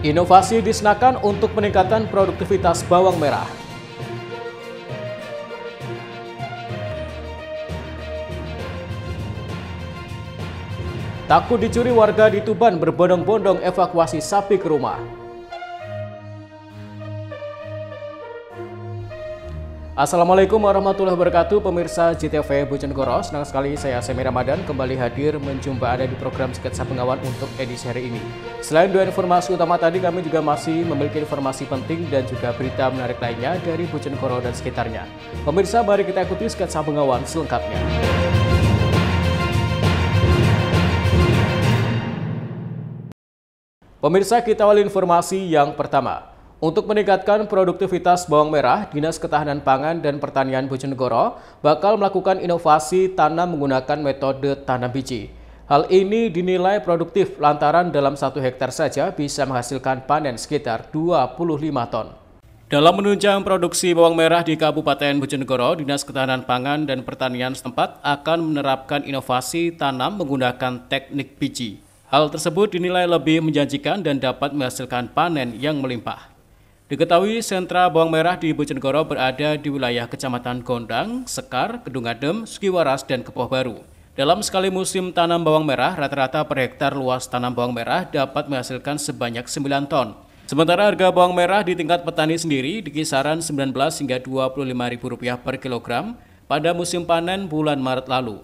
Inovasi disenakan untuk peningkatan produktivitas bawang merah. Takut dicuri, warga di Tuban berbondong-bondong evakuasi sapi ke rumah. Assalamualaikum warahmatullahi wabarakatuh, pemirsa JTV Bojonegoro. Senang sekali saya Semi Ramadan kembali hadir menjumpa Anda di program Sketsa Pengawan untuk edisi hari ini. Selain dua informasi utama tadi, kami juga masih memiliki informasi penting dan juga berita menarik lainnya dari Bojonegoro dan sekitarnya. Pemirsa, mari kita ikuti Sketsa Pengawan selengkapnya. Pemirsa, kita awali informasi yang pertama. Untuk meningkatkan produktivitas bawang merah, Dinas Ketahanan Pangan dan Pertanian Bojonegoro bakal melakukan inovasi tanam menggunakan metode tanam biji. Hal ini dinilai produktif lantaran dalam 1 hektar saja bisa menghasilkan panen sekitar 25 ton. Dalam menunjang produksi bawang merah di Kabupaten Bojonegoro, Dinas Ketahanan Pangan dan Pertanian setempat akan menerapkan inovasi tanam menggunakan teknik biji. Hal tersebut dinilai lebih menjanjikan dan dapat menghasilkan panen yang melimpah. Diketahui sentra bawang merah di Bojonegoro berada di wilayah Kecamatan Gondang, Sekar, Kedung Adem, Sukiwaras, dan Kepoh Baru. Dalam sekali musim tanam bawang merah, rata-rata per hektar luas tanam bawang merah dapat menghasilkan sebanyak 9 ton. Sementara harga bawang merah di tingkat petani sendiri di kisaran 19 hingga Rp25.000 per kilogram pada musim panen bulan Maret lalu.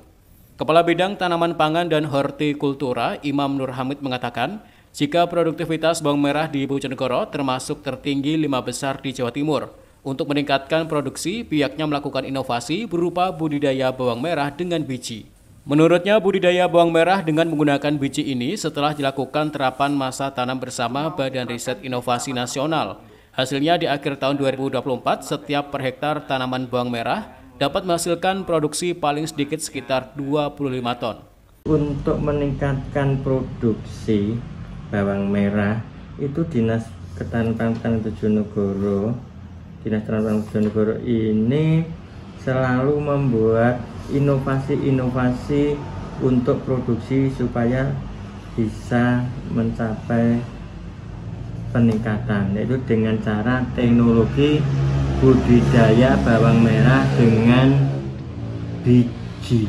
Kepala Bidang Tanaman Pangan dan Hortikultura, Imam Nur Hamid mengatakan, jika produktivitas bawang merah di Bojonegoro termasuk tertinggi 5 besar di Jawa Timur. Untuk meningkatkan produksi, pihaknya melakukan inovasi berupa budidaya bawang merah dengan biji. Menurutnya, budidaya bawang merah dengan menggunakan biji ini setelah dilakukan terapan masa tanam bersama Badan Riset Inovasi Nasional. Hasilnya di akhir tahun 2024, setiap per hektar tanaman bawang merah dapat menghasilkan produksi paling sedikit sekitar 25 ton. Untuk meningkatkan produksi bawang merah itu Dinas Ketahanan Pangan Bojonegoro, Dinas Ketahanan Pangan Bojonegoro ini selalu membuat inovasi-inovasi untuk produksi supaya bisa mencapai peningkatan, yaitu dengan cara teknologi budidaya bawang merah dengan biji,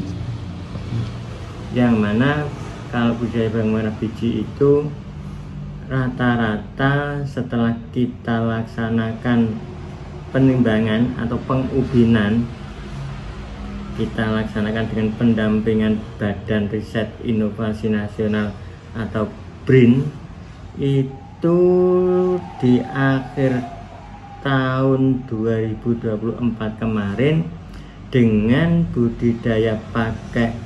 yang mana kalau budidaya bawang merah biji itu rata-rata setelah kita laksanakan penimbangan atau pengubinan, kita laksanakan dengan pendampingan Badan Riset Inovasi Nasional atau BRIN, itu di akhir tahun 2024 kemarin dengan budidaya pakai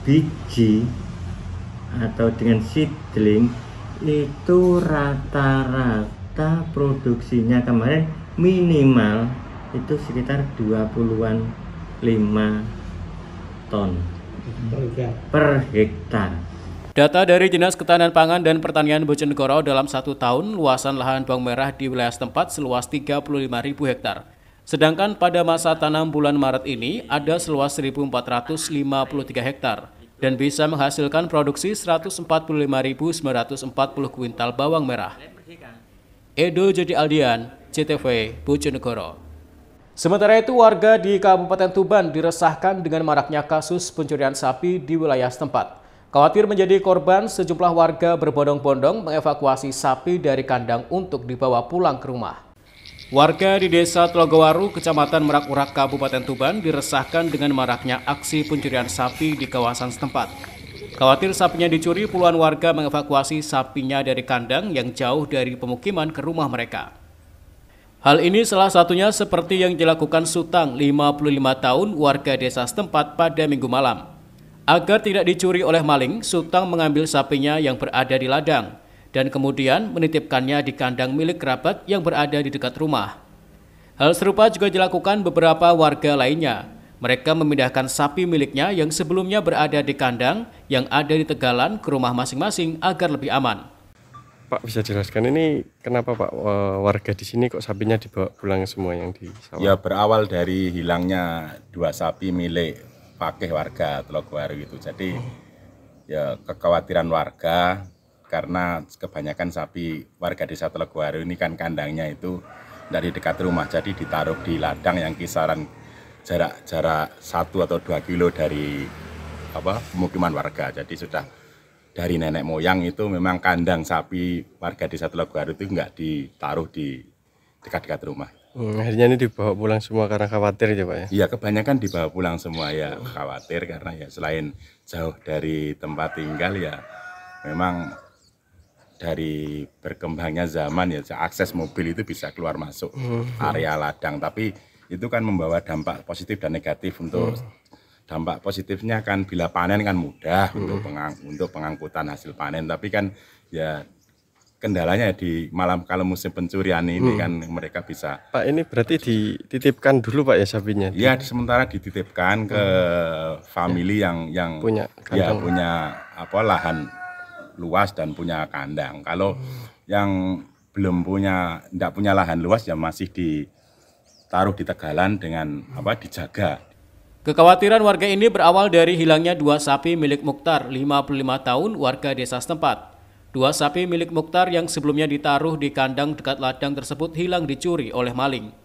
biji atau dengan seedling itu rata-rata produksinya kemarin minimal itu sekitar 25 ton per hektar. Data dari Dinas Ketahanan Pangan dan Pertanian Bojonegoro, dalam 1 tahun luasan lahan bawang merah di wilayah setempat seluas 35.000 hektar. Sedangkan pada masa tanam bulan Maret ini ada seluas 1.453 hektar. Dan bisa menghasilkan produksi 145.940 kuintal bawang merah. Edo Jody Aldian, JTV Bojonegoro. Sementara itu, warga di Kabupaten Tuban diresahkan dengan maraknya kasus pencurian sapi di wilayah setempat. Khawatir menjadi korban, sejumlah warga berbondong-bondong mengevakuasi sapi dari kandang untuk dibawa pulang ke rumah. Warga di Desa Telogowaru, Kecamatan Merak-Urak, Kabupaten Tuban diresahkan dengan maraknya aksi pencurian sapi di kawasan setempat. Khawatir sapinya dicuri, puluhan warga mengevakuasi sapinya dari kandang yang jauh dari pemukiman ke rumah mereka. Hal ini salah satunya seperti yang dilakukan Sutang, 55 tahun, warga desa setempat pada Minggu malam. Agar tidak dicuri oleh maling, Sutang mengambil sapinya yang berada di ladang dan kemudian menitipkannya di kandang milik kerabat yang berada di dekat rumah. Hal serupa juga dilakukan beberapa warga lainnya. Mereka memindahkan sapi miliknya yang sebelumnya berada di kandang yang ada di Tegalan ke rumah masing-masing agar lebih aman. Pak, bisa jelaskan ini kenapa Pak warga di sini kok sapinya dibawa pulang semua yang di sawah? Ya, berawal dari hilangnya 2 sapi milik Pakih warga Telogowaru itu. Jadi ya kekhawatiran warga karena kebanyakan sapi warga desa Telogowaru ini kan kandangnya itu dari dekat rumah, jadi ditaruh di ladang yang kisaran jarak 1 atau 2 kilo dari pemukiman warga. Jadi sudah dari nenek moyang itu memang kandang sapi warga desa Telogowaru itu nggak ditaruh di dekat-dekat rumah. Akhirnya ini dibawa pulang semua karena khawatir ya Pak ya? Iya, kebanyakan dibawa pulang semua ya, khawatir karena ya selain jauh dari tempat tinggal ya memang dari berkembangnya zaman ya akses mobil itu bisa keluar masuk area ladang, tapi itu kan membawa dampak positif dan negatif. Untuk dampak positifnya kan bila panen kan mudah untuk pengangkutan hasil panen, tapi kan ya kendalanya di malam kalau musim pencurian ini kan mereka bisa. Pak, ini berarti dititipkan dulu Pak ya sapinya? Iya, sementara dititipkan ke family yang punya lahan luas dan punya kandang. Kalau yang belum tidak punya lahan luas ya masih ditaruh di tegalan dengan dijaga. Kekhawatiran warga ini berawal dari hilangnya 2 sapi milik Mukhtar, 55 tahun, warga desa setempat. 2 sapi milik Mukhtar yang sebelumnya ditaruh di kandang dekat ladang tersebut hilang dicuri oleh maling.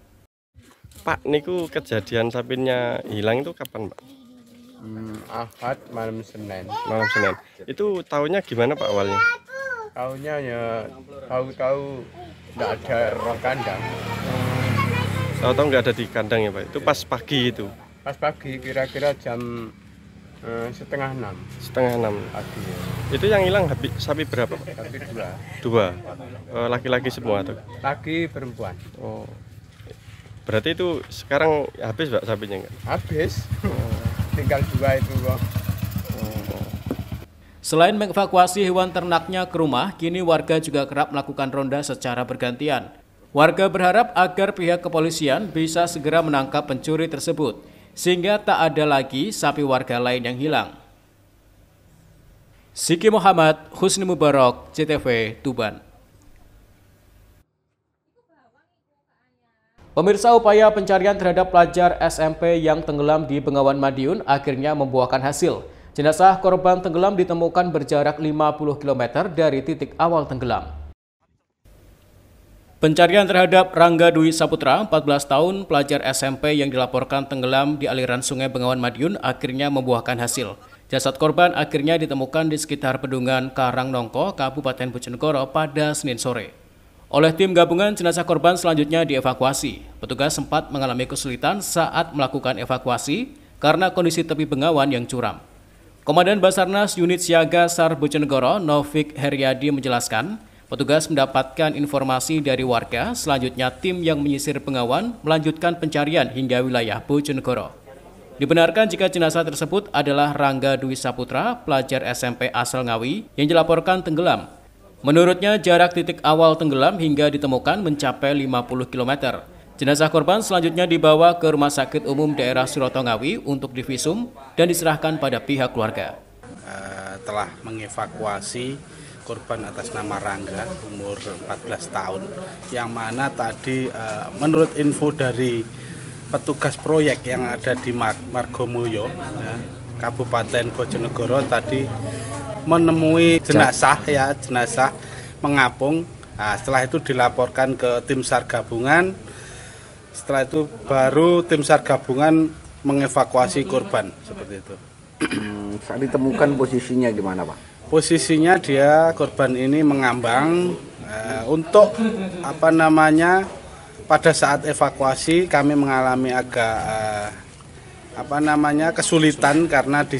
Pak, niku kejadian sapinya hilang itu kapan Pak? Ahad malam Senin. Malam Senin. Itu tahunya gimana Pak awalnya? Tahunya ya tahu-tahu nggak ada roh kandang. Tahu-tahu nggak ada di kandang ya Pak? Itu pas pagi itu? Pas pagi kira-kira jam 5:30. 5:30 Pagi. Itu yang hilang sapi berapa Pak? Tapi 2. 2. Laki-laki semua tuh? Laki perempuan. Oh. Berarti itu sekarang habis Pak sapinya nggak? Habis. Tinggal 2 itu kok. Selain mengevakuasi hewan ternaknya ke rumah, kini warga juga kerap melakukan ronda secara bergantian. Warga berharap agar pihak kepolisian bisa segera menangkap pencuri tersebut, sehingga tak ada lagi sapi warga lain yang hilang. Siki Muhammad, Husni Mubarak, CTV, Tuban. Pemirsa, upaya pencarian terhadap pelajar SMP yang tenggelam di Bengawan Madiun akhirnya membuahkan hasil. Jenazah korban tenggelam ditemukan berjarak 50 km dari titik awal tenggelam. Pencarian terhadap Rangga Dwi Saputra, 14 tahun, pelajar SMP yang dilaporkan tenggelam di aliran sungai Bengawan Madiun akhirnya membuahkan hasil. Jasad korban akhirnya ditemukan di sekitar Pedungan Karangnongko, Kabupaten Bojonegoro pada Senin sore. Oleh tim gabungan, jenazah korban selanjutnya dievakuasi. Petugas sempat mengalami kesulitan saat melakukan evakuasi karena kondisi tepi Bengawan yang curam. Komandan Basarnas Unit Siaga SAR Bojonegoro, Novik Heriadi menjelaskan, petugas mendapatkan informasi dari warga, selanjutnya tim yang menyisir Bengawan melanjutkan pencarian hingga wilayah Bojonegoro. Dibenarkan jika jenazah tersebut adalah Rangga Dwi Saputra, pelajar SMP asal Ngawi yang dilaporkan tenggelam. Menurutnya, jarak titik awal tenggelam hingga ditemukan mencapai 50 km. Jenazah korban selanjutnya dibawa ke Rumah Sakit Umum Daerah Suroto Ngawi untuk divisum dan diserahkan pada pihak keluarga. Telah mengevakuasi korban atas nama Rangga, umur 14 tahun, yang mana tadi menurut info dari petugas proyek yang ada di Margomulyo, Kabupaten Bojonegoro, tadi menemui jenazah mengapung. Nah, setelah itu dilaporkan ke tim SAR gabungan. Setelah itu baru tim SAR gabungan mengevakuasi korban seperti itu. Saat ditemukan posisinya gimana Pak? Posisinya korban ini mengambang untuk pada saat evakuasi kami mengalami agak kesulitan karena di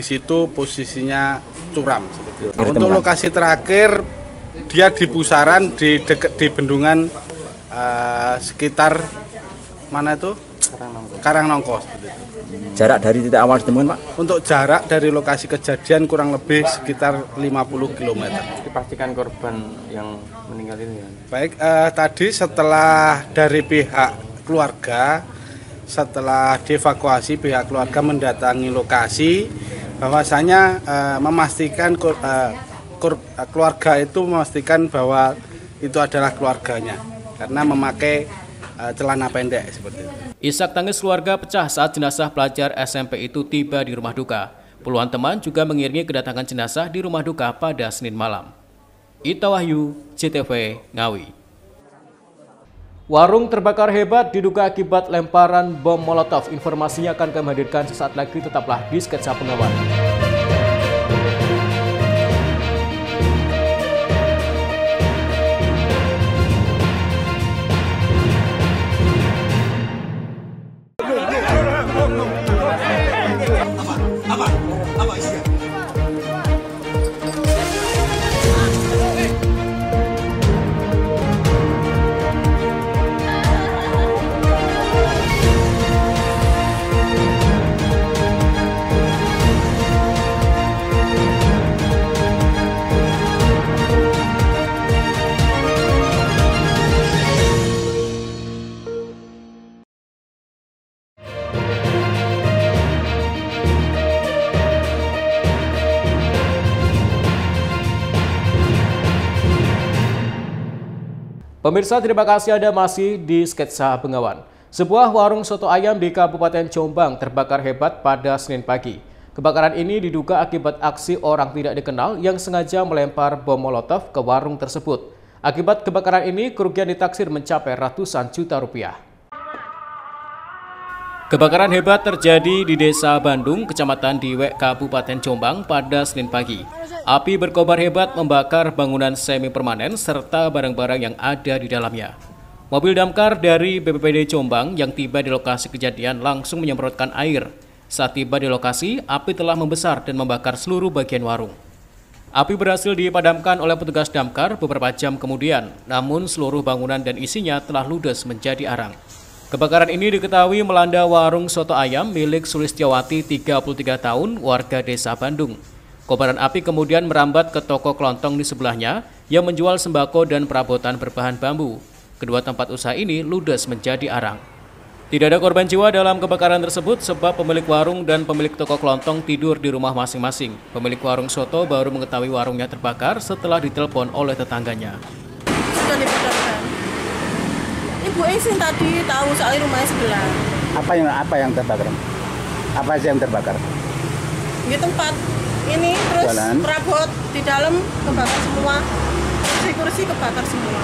situ posisinya curam. Untuk lokasi terakhir dia di pusaran di bendungan sekitar mana itu? Karangnongko. Jarak dari titik awal ditemukan Pak? Untuk jarak dari lokasi kejadian kurang lebih sekitar 50 km. Dipastikan korban yang meninggal ini ya? Baik, tadi setelah dari pihak keluarga, setelah dievakuasi, pihak keluarga mendatangi lokasi, bahwasanya memastikan keluarga itu memastikan bahwa itu adalah keluarganya karena memakai celana pendek seperti itu. Isak tangis keluarga pecah saat jenazah pelajar SMP itu tiba di rumah duka. Puluhan teman juga mengiringi kedatangan jenazah di rumah duka pada Senin malam. Ita Wahyu, CTV Ngawi. Warung terbakar hebat diduga akibat lemparan bom Molotov. Informasinya akan kami hadirkan sesaat lagi, tetaplah di Sketsa Pengawan. Pemirsa, terima kasih Anda masih di Sketsa Bengawan. Sebuah warung soto ayam di Kabupaten Jombang terbakar hebat pada Senin pagi. Kebakaran ini diduga akibat aksi orang tidak dikenal yang sengaja melempar bom Molotov ke warung tersebut. Akibat kebakaran ini, kerugian ditaksir mencapai ratusan juta rupiah. Kebakaran hebat terjadi di Desa Bandung, Kecamatan Diwek, Kabupaten Jombang pada Senin pagi. Api berkobar hebat membakar bangunan semi permanen serta barang-barang yang ada di dalamnya. Mobil damkar dari BPBD Jombang yang tiba di lokasi kejadian langsung menyemprotkan air. Saat tiba di lokasi, api telah membesar dan membakar seluruh bagian warung. Api berhasil dipadamkan oleh petugas damkar beberapa jam kemudian, namun seluruh bangunan dan isinya telah ludes menjadi arang. Kebakaran ini diketahui melanda warung soto ayam milik Sulistiawati, 33 tahun, warga Desa Bandung. Kobaran api kemudian merambat ke toko kelontong di sebelahnya yang menjual sembako dan perabotan berbahan bambu. Kedua tempat usaha ini ludes menjadi arang. Tidak ada korban jiwa dalam kebakaran tersebut sebab pemilik warung dan pemilik toko kelontong tidur di rumah masing-masing. Pemilik warung soto baru mengetahui warungnya terbakar setelah ditelepon oleh tetangganya. Sudah dipadamkan. Ibu Esin tadi tahu soal rumahnya sebelah. Apa yang terbakar? Apa aja yang terbakar? Di tempat ini terus Jalan. perabot di dalam kebakar semua, kursi kebakar semua.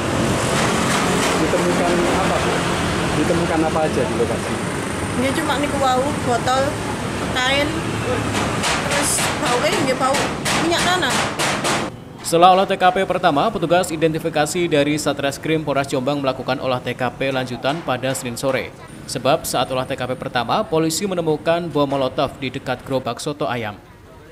Ditemukan apa? Ditemukan apa aja di lokasi? Ini cuma nih wau, botol, kain, terus bau minyak tanah. Setelah olah TKP pertama, petugas identifikasi dari Satreskrim Polres Jombang melakukan olah TKP lanjutan pada Senin sore. Sebab saat olah TKP pertama, polisi menemukan bom Molotov di dekat gerobak soto ayam.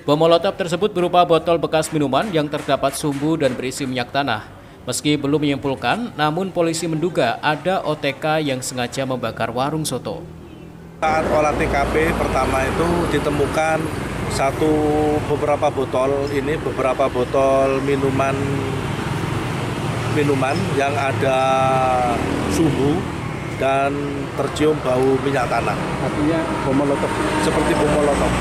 Bom Molotov tersebut berupa botol bekas minuman yang terdapat sumbu dan berisi minyak tanah. Meski belum menyimpulkan, namun polisi menduga ada OTK yang sengaja membakar warung soto. Saat olah TKP pertama itu ditemukan beberapa botol minuman yang ada sumbu dan tercium bau minyak tanah. Artinya bom Molotov. Seperti bom Molotov.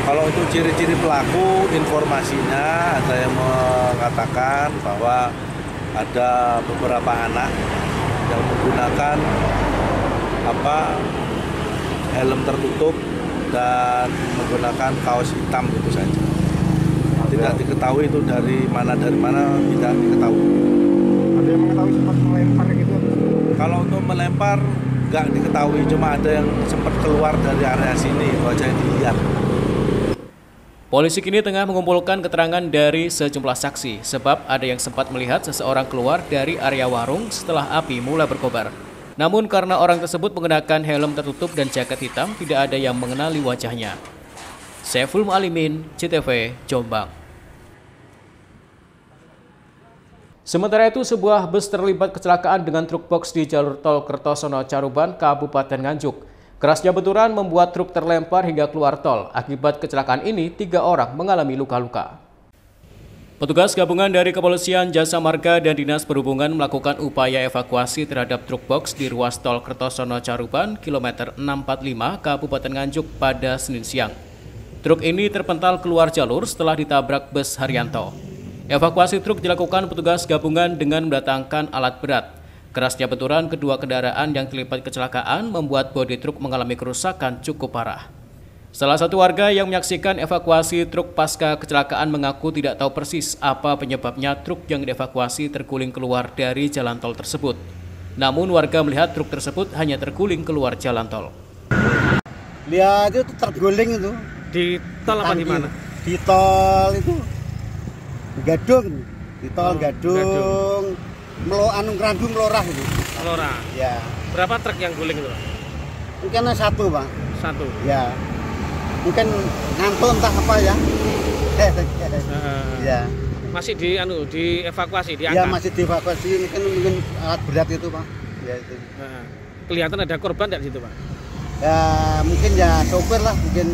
Kalau untuk ciri-ciri pelaku, informasinya ada yang mengatakan bahwa ada beberapa anak yang menggunakan helm tertutup dan menggunakan kaos hitam itu saja. Tidak diketahui itu dari mana tidak diketahui. Ada yang mengetahui sempat melempar gitu? Kalau untuk melempar nggak diketahui, cuma ada yang sempat keluar dari area sini, itu aja yang dilihat. Polisi kini tengah mengumpulkan keterangan dari sejumlah saksi, sebab ada yang sempat melihat seseorang keluar dari area warung setelah api mulai berkobar. Namun karena orang tersebut mengenakan helm tertutup dan jaket hitam, tidak ada yang mengenali wajahnya. Saiful Mu'alimin, CTV, Jombang. Sementara itu, sebuah bus terlibat kecelakaan dengan truk box di jalur tol Kertosono Caruban, Kabupaten Nganjuk. Kerasnya benturan membuat truk terlempar hingga keluar tol. Akibat kecelakaan ini, 3 orang mengalami luka-luka. Petugas gabungan dari Kepolisian, Jasa Marga, dan Dinas Perhubungan melakukan upaya evakuasi terhadap truk box di ruas tol Kertosono Caruban, kilometer 645, Kabupaten Nganjuk pada Senin siang. Truk ini terpental keluar jalur setelah ditabrak bus Haryanto. Evakuasi truk dilakukan petugas gabungan dengan mendatangkan alat berat. Kerasnya benturan kedua kendaraan yang terlibat kecelakaan membuat bodi truk mengalami kerusakan cukup parah. Salah satu warga yang menyaksikan evakuasi truk pasca kecelakaan mengaku tidak tahu persis apa penyebabnya truk yang dievakuasi terguling keluar dari jalan tol tersebut. Namun warga melihat truk tersebut hanya terguling keluar jalan tol. Lihat itu terguling itu. Di tol apa di mana? Di tol itu Gadung. Di tol Gadung. Grandung Melorah itu. Melorah. Ya. Berapa truk yang guling itu, Pak? Mungkin satu, Pak. Satu. Ya. Mungkin ngantuk entah apa ya. Ya. Masih dievakuasi, diangkat. Ya, masih dievakuasi, mungkin alat berat itu, Pak. Ya itu. Kelihatan ada korban enggak di situ, Pak? Ya, mungkin ya sopir lah, mungkin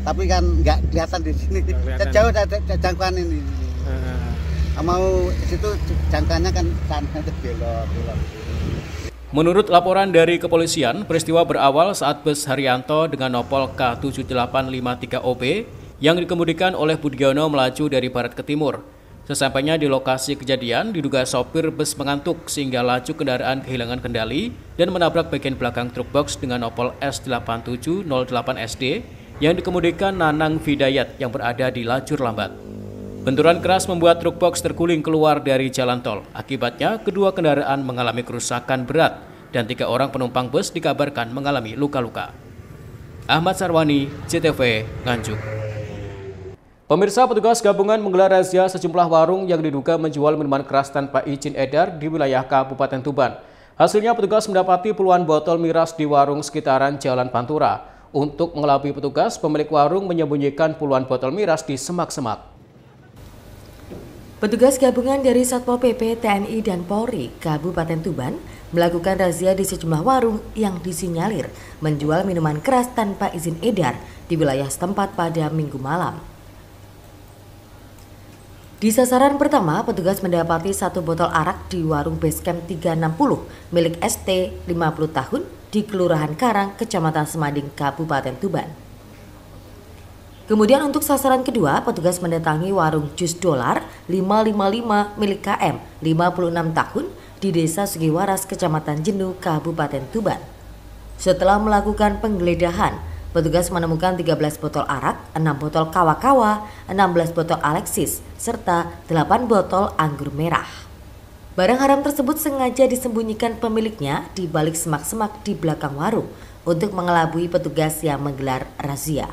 tapi kan nggak kelihatan di sini. Jauh dari jangkauan ini. Mau situ jangkauannya kan belok. Menurut laporan dari kepolisian, peristiwa berawal saat bus Haryanto dengan nopol K7853OB yang dikemudikan oleh Budiono melaju dari barat ke timur. Sesampainya di lokasi kejadian, diduga sopir bus mengantuk sehingga laju kendaraan kehilangan kendali dan menabrak bagian belakang truk box dengan nopol S8708SD yang dikemudikan Nanang Vidayat yang berada di lajur lambat. Benturan keras membuat truk box terguling keluar dari jalan tol. Akibatnya, kedua kendaraan mengalami kerusakan berat dan 3 orang penumpang bus dikabarkan mengalami luka-luka. Ahmad Sarwani, CTV, Nganjuk. Pemirsa, petugas gabungan menggelar razia sejumlah warung yang diduga menjual minuman keras tanpa izin edar di wilayah Kabupaten Tuban. Hasilnya, petugas mendapati puluhan botol miras di warung sekitaran Jalan Pantura. Untuk mengelabui petugas, pemilik warung menyembunyikan puluhan botol miras di semak-semak. Petugas gabungan dari Satpol PP, TNI, dan Polri Kabupaten Tuban melakukan razia di sejumlah warung yang disinyalir menjual minuman keras tanpa izin edar di wilayah setempat pada Minggu malam. Di sasaran pertama, petugas mendapati 1 botol arak di warung Basecamp 360 milik ST 50 tahun di Kelurahan Karang, Kecamatan Semanding, Kabupaten Tuban. Kemudian untuk sasaran kedua, petugas mendatangi warung Jus Dolar 555 milik KM 56 tahun di Desa Sugiwaras, Kecamatan Jenuh, Kabupaten Tuban. Setelah melakukan penggeledahan, petugas menemukan 13 botol arak, 6 botol kawa-kawa, 16 botol Alexis, serta 8 botol anggur merah. Barang haram tersebut sengaja disembunyikan pemiliknya di balik semak-semak di belakang warung untuk mengelabui petugas yang menggelar razia.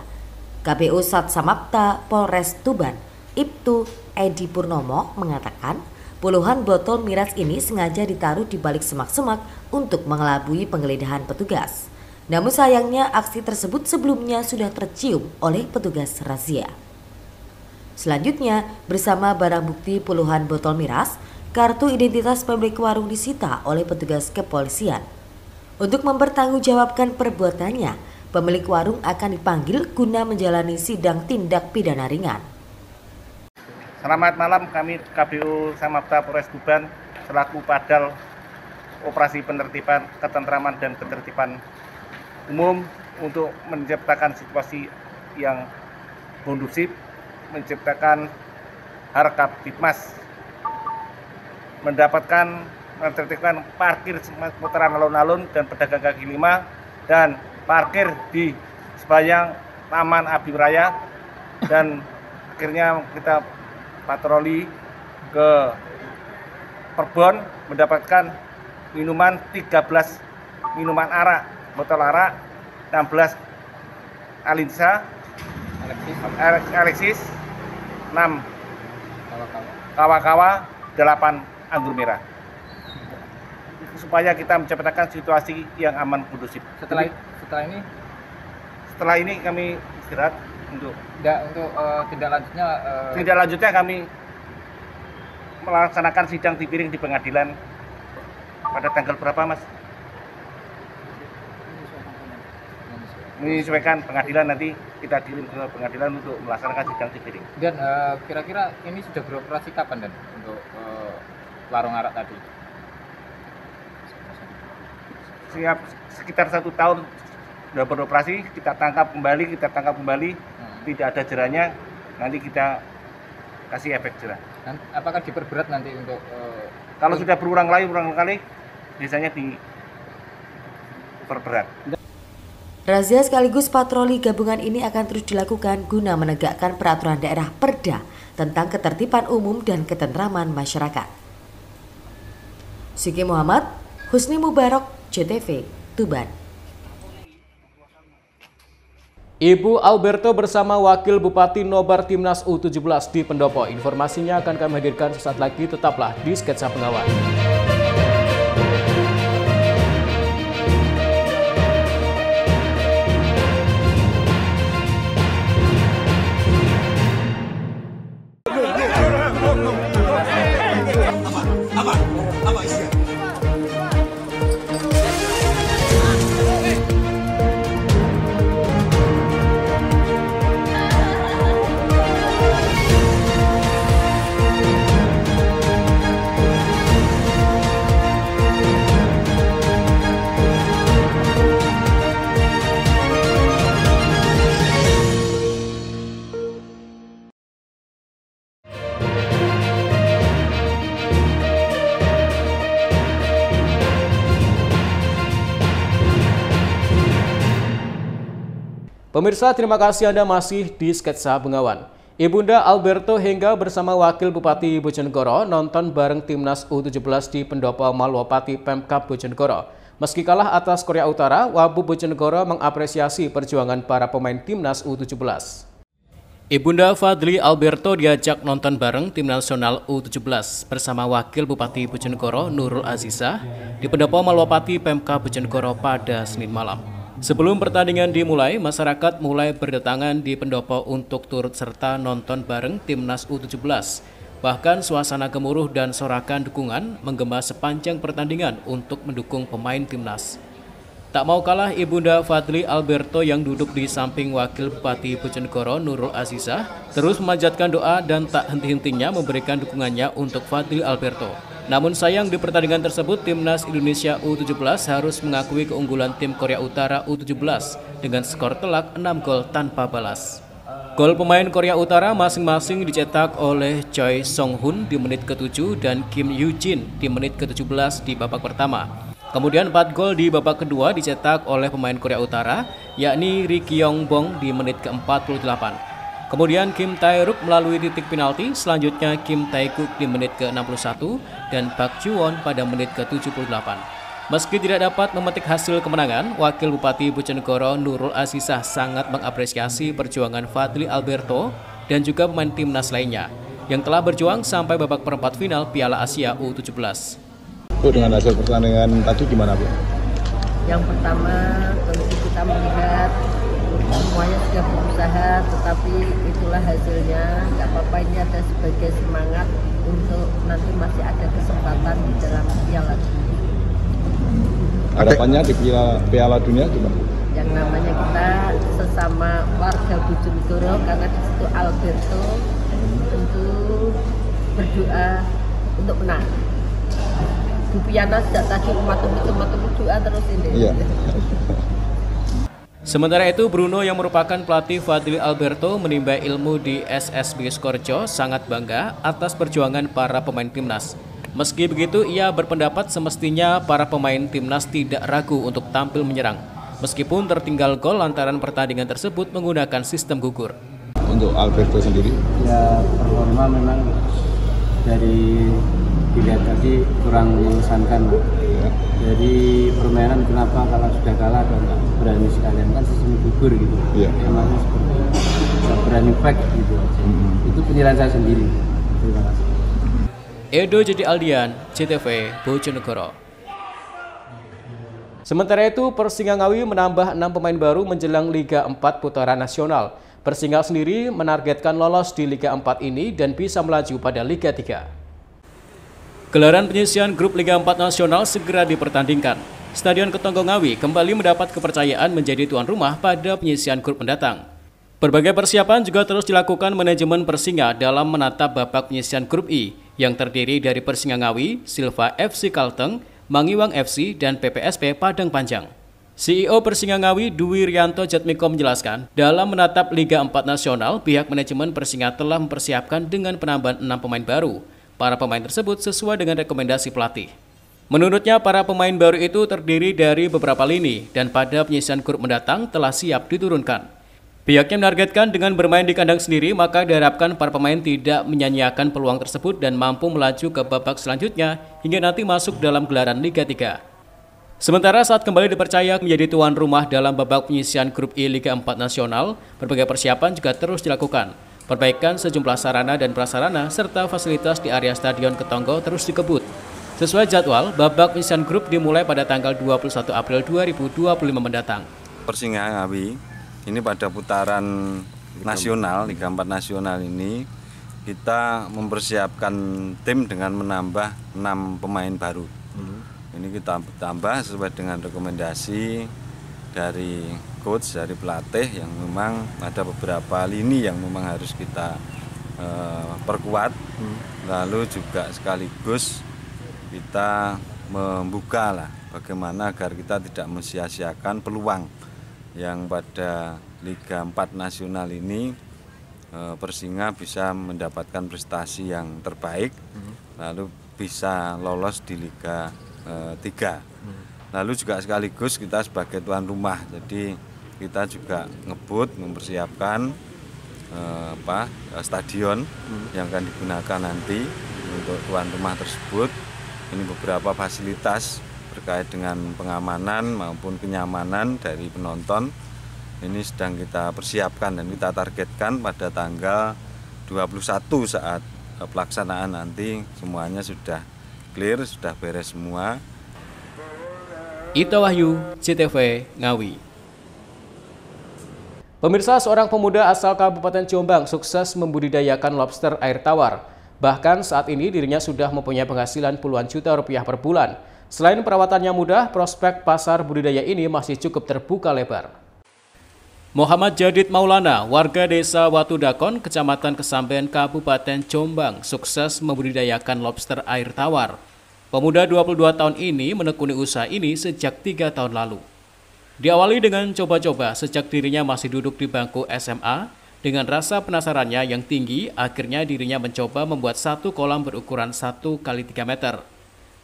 KPU Satsamapta Polres Tuban, Ibtu Edi Purnomo mengatakan puluhan botol miras ini sengaja ditaruh di balik semak-semak untuk mengelabui penggeledahan petugas. Namun sayangnya aksi tersebut sebelumnya sudah tercium oleh petugas razia. Selanjutnya, bersama barang bukti puluhan botol miras, kartu identitas pemilik warung disita oleh petugas kepolisian. Untuk mempertanggungjawabkan perbuatannya, pemilik warung akan dipanggil guna menjalani sidang tindak pidana ringan. Selamat malam, kami KPU Samapta Polres Tuban selaku Padal Operasi Penertiban Ketentraman dan Ketertiban Umum untuk menciptakan situasi yang kondusif, menciptakan harkat Tipmas, mendapatkan menertibkan parkir putaran alun-alun dan pedagang kaki lima dan parkir di sepanjang Taman Abdi Raya, dan akhirnya kita patroli ke Perbon mendapatkan minuman 13 minuman arak, botol arak, 16 Alinsa, Alexis, 6 kawa-kawa, 8 anggur merah, supaya kita menciptakan situasi yang aman kondusif. Setelah ini kami istirahat untuk tindak lanjutnya kami melaksanakan sidang tipiring di pengadilan pada tanggal berapa, Mas? Menyesuaikan pengadilan, nanti kita kirim ke pengadilan untuk melaksanakan sidang tipiring. Dan kira-kira ini sudah beroperasi kapan dan untuk warung arak tadi? Siap sekitar 1 tahun sudah beroperasi, kita tangkap kembali, tidak ada jerahnya, nanti kita kasih efek jerah. Apakah diperberat nanti untuk kalau sudah berulang kali biasanya diperberat. Razia sekaligus patroli gabungan ini akan terus dilakukan guna menegakkan peraturan daerah Perda tentang ketertiban umum dan ketentraman masyarakat. Siki Muhammad, Husni Mubarak, JTV, Tuban. Ibu Alberto bersama Wakil Bupati Nobar Timnas U17 di Pendopo. Informasinya akan kami hadirkan sesaat lagi, tetaplah di Sketsa Pengawan. Pemirsa, terima kasih Anda masih di Sketsa Bengawan. Ibunda Alberto Hengga bersama Wakil Bupati Bojonegoro nonton bareng Timnas U17 di Pendopo Malwapati Pemkab Bojonegoro. Meski kalah atas Korea Utara, Wabu Bojonegoro mengapresiasi perjuangan para pemain Timnas U17. Ibunda Fadli Alberto diajak nonton bareng Tim Nasional U17 bersama Wakil Bupati Bojonegoro Nurul Azizah di Pendopo Malwapati Pemkab Bojonegoro pada Senin malam. Sebelum pertandingan dimulai, masyarakat mulai berdatangan di Pendopo untuk turut serta nonton bareng Timnas U17. Bahkan suasana gemuruh dan sorakan dukungan menggema sepanjang pertandingan untuk mendukung pemain Timnas. Tak mau kalah, Ibunda Fadli Alberto yang duduk di samping Wakil Bupati Bojonegoro Nurul Azizah terus memanjatkan doa dan tak henti-hentinya memberikan dukungannya untuk Fadli Alberto. Namun sayang di pertandingan tersebut Timnas Indonesia U17 harus mengakui keunggulan tim Korea Utara U17 dengan skor telak 6 gol tanpa balas. Gol pemain Korea Utara masing-masing dicetak oleh Choi Song-hun di menit ke-7 dan Kim Yoo-jin di menit ke-17 di babak pertama. Kemudian 4 gol di babak kedua dicetak oleh pemain Korea Utara, yakni Ri Kyung-bong di menit ke-48. Kemudian Kim Tae-ruk melalui titik penalti, selanjutnya Kim Tae-guk di menit ke-61 dan Park Ju-won pada menit ke-78. Meski tidak dapat memetik hasil kemenangan, Wakil Bupati Bojonegoro Nurul Azizah sangat mengapresiasi perjuangan Fadli Alberto dan juga pemain timnas lainnya yang telah berjuang sampai babak perempat final Piala Asia U17. Bu, dengan hasil pertandingan tadi gimana, Bu? Yang pertama tentu kita melihat semuanya sudah berusaha, tetapi itulah hasilnya. Gak apa-apa, ini ada sebagai semangat untuk nanti masih ada kesempatan di dalam Piala Dunia. Harapannya di Piala Dunia gimana? Yang namanya kita sesama warga Bojonegoro, karena di situ Alberto tentu berdoa untuk menang. Bu Piana sejak tadi umat doa terus ini. Iya. Sementara itu, Bruno yang merupakan pelatih Fadli Alberto menimba ilmu di SSB Skorjo sangat bangga atas perjuangan para pemain timnas. Meski begitu, ia berpendapat semestinya para pemain timnas tidak ragu untuk tampil menyerang, meskipun tertinggal gol lantaran pertandingan tersebut menggunakan sistem gugur. Untuk Alberto sendiri? Ya, performa memang dari dilihat tadi kurang mengesankan. Ya. Jadi permainan kenapa kalau sudah kalah dan berani sekalian, kan sistem gugur gitu. Iya. Namanya seperti berani back gitu aja. Itu penilaian saya sendiri. Terima kasih. Edo Jadi Aldian, CTV, Bojonegoro. Sementara itu, Persingga Ngawi menambah 6 pemain baru menjelang Liga 4 putaran nasional. Persingga sendiri menargetkan lolos di Liga 4 ini dan bisa melaju pada Liga 3. Gelaran penyisian grup Liga 4 Nasional segera dipertandingkan. Stadion Ketonggo Ngawi kembali mendapat kepercayaan menjadi tuan rumah pada penyisian grup mendatang. Berbagai persiapan juga terus dilakukan manajemen Persingga dalam menatap babak penyisian grup I yang terdiri dari Persingga Ngawi, Silva FC Kalteng, Mangiwang FC, dan PPSP Padang Panjang. CEO Persingga Ngawi Dwi Rianto Jatmiko menjelaskan, dalam menatap Liga 4 Nasional, pihak manajemen Persingga telah mempersiapkan dengan penambahan 6 pemain baru. Para pemain tersebut sesuai dengan rekomendasi pelatih. Menurutnya, para pemain baru itu terdiri dari beberapa lini dan pada penyisian grup mendatang telah siap diturunkan. Pihaknya menargetkan dengan bermain di kandang sendiri, maka diharapkan para pemain tidak menyanyiakan peluang tersebut dan mampu melaju ke babak selanjutnya hingga nanti masuk dalam gelaran Liga 3. Sementara saat kembali dipercaya menjadi tuan rumah dalam babak penyisian grup I Liga 4 Nasional, berbagai persiapan juga terus dilakukan. Perbaikan sejumlah sarana dan prasarana serta fasilitas di area Stadion Ketonggo terus dikebut. Sesuai jadwal, babak penyisian grup dimulai pada tanggal 21 April 2025 mendatang. Persingah Ngawi ini pada putaran nasional, Liga 4 Nasional ini, kita mempersiapkan tim dengan menambah 6 pemain baru. Ini kita tambah sesuai dengan rekomendasi dari coach, dari pelatih yang memang ada beberapa lini yang memang harus kita perkuat. Lalu juga sekaligus kita membuka lah bagaimana agar kita tidak mensia-siakan peluang yang pada Liga 4 Nasional ini Persingah bisa mendapatkan prestasi yang terbaik, lalu bisa lolos di Liga 3. Lalu juga sekaligus kita sebagai tuan rumah, jadi kita juga ngebut mempersiapkan stadion yang akan digunakan nanti untuk tuan rumah tersebut. Ini beberapa fasilitas terkait dengan pengamanan maupun kenyamanan dari penonton. Ini sedang kita persiapkan dan kita targetkan pada tanggal 21 saat pelaksanaan nanti semuanya sudah clear, sudah beres semua. Ita Wahyu, CTV, Ngawi. Pemirsa, seorang pemuda asal Kabupaten Jombang sukses membudidayakan lobster air tawar. Bahkan saat ini dirinya sudah mempunyai penghasilan puluhan juta rupiah per bulan. Selain perawatannya mudah, prospek pasar budidaya ini masih cukup terbuka lebar. Muhammad Jadid Maulana, warga desa Watu Dakon, Kecamatan Kesamben, Kabupaten Jombang, sukses membudidayakan lobster air tawar. Pemuda 22 tahun ini menekuni usaha ini sejak 3 tahun lalu. Diawali dengan coba-coba sejak dirinya masih duduk di bangku SMA, dengan rasa penasarannya yang tinggi, akhirnya dirinya mencoba membuat satu kolam berukuran 1 x 3 meter.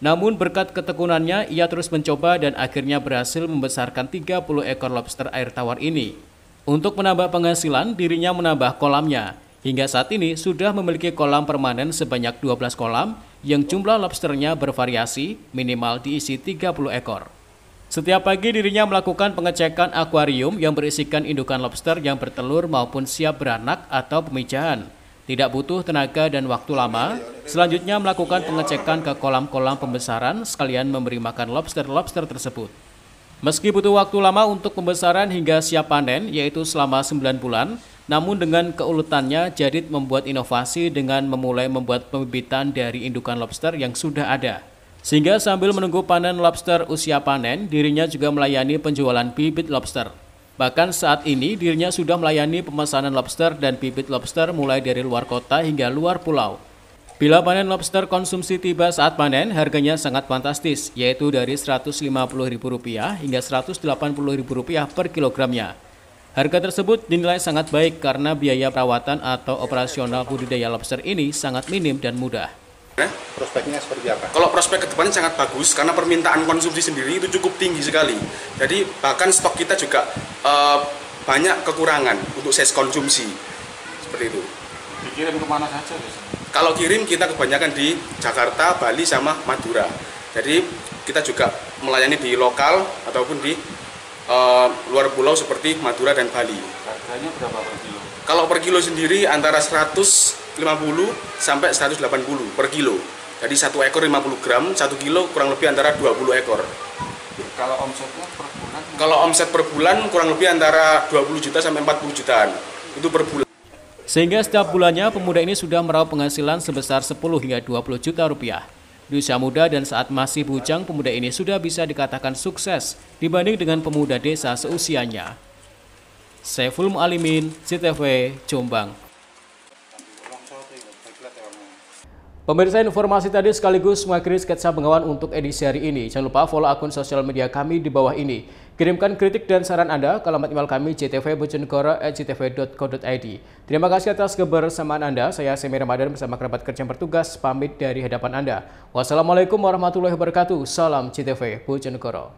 Namun berkat ketekunannya, ia terus mencoba dan akhirnya berhasil membesarkan 30 ekor lobster air tawar ini. Untuk menambah penghasilan, dirinya menambah kolamnya. Hingga saat ini sudah memiliki kolam permanen sebanyak 12 kolam yang jumlah lobsternya bervariasi, minimal diisi 30 ekor. Setiap pagi dirinya melakukan pengecekan akuarium yang berisikan indukan lobster yang bertelur maupun siap beranak atau pemijahan. Tidak butuh tenaga dan waktu lama. Selanjutnya melakukan pengecekan ke kolam-kolam pembesaran sekalian memberi makan lobster-lobster tersebut. Meski butuh waktu lama untuk pembesaran hingga siap panen, yaitu selama 9 bulan, namun dengan keuletannya Jadid membuat inovasi dengan memulai membuat pembibitan dari indukan lobster yang sudah ada. Sehingga sambil menunggu panen lobster usia panen, dirinya juga melayani penjualan bibit lobster. Bahkan saat ini dirinya sudah melayani pemesanan lobster dan bibit lobster mulai dari luar kota hingga luar pulau. Bila panen lobster konsumsi tiba saat panen, harganya sangat fantastis, yaitu dari Rp150.000 hingga Rp180.000 per kilogramnya. Harga tersebut dinilai sangat baik karena biaya perawatan atau operasional budidaya lobster ini sangat minim dan mudah. Prospeknya seperti apa? Kalau prospek ke depannya sangat bagus karena permintaan konsumsi sendiri itu cukup tinggi sekali. Jadi bahkan stok kita juga banyak kekurangan untuk size konsumsi. Seperti itu. Dikirim kemana saja? Kalau kirim kita kebanyakan di Jakarta, Bali, sama Madura. Jadi kita juga melayani di lokal ataupun di luar pulau seperti Madura dan Bali. Harganya berapa per kilo? Kalau per kilo sendiri antara 150 sampai 180 per kilo. Jadi 1 ekor 50 gram, 1 kilo kurang lebih antara 20 ekor. Kalau omsetnya per bulan? Kalau omset per bulan kurang lebih antara 20 juta sampai 40 jutaan. Itu per bulan. Sehingga setiap bulannya pemuda ini sudah meraup penghasilan sebesar 10 hingga 20 juta rupiah. Di usia muda dan saat masih bujang, pemuda ini sudah bisa dikatakan sukses dibanding dengan pemuda desa seusianya. Saiful Mu'alimin, CTV, Jombang. Pemirsa, informasi tadi sekaligus mengakhiri sketsa Bengawan untuk edisi hari ini. Jangan lupa follow akun sosial media kami di bawah ini. Kirimkan kritik dan saran Anda ke alamat email kami ctvbojonegoro@ctv.co.id. Terima kasih atas kebersamaan Anda. Saya Semi Ramadan bersama kerabat kerja yang bertugas pamit dari hadapan Anda. Wassalamualaikum warahmatullahi wabarakatuh. Salam CTV Bojonegoro.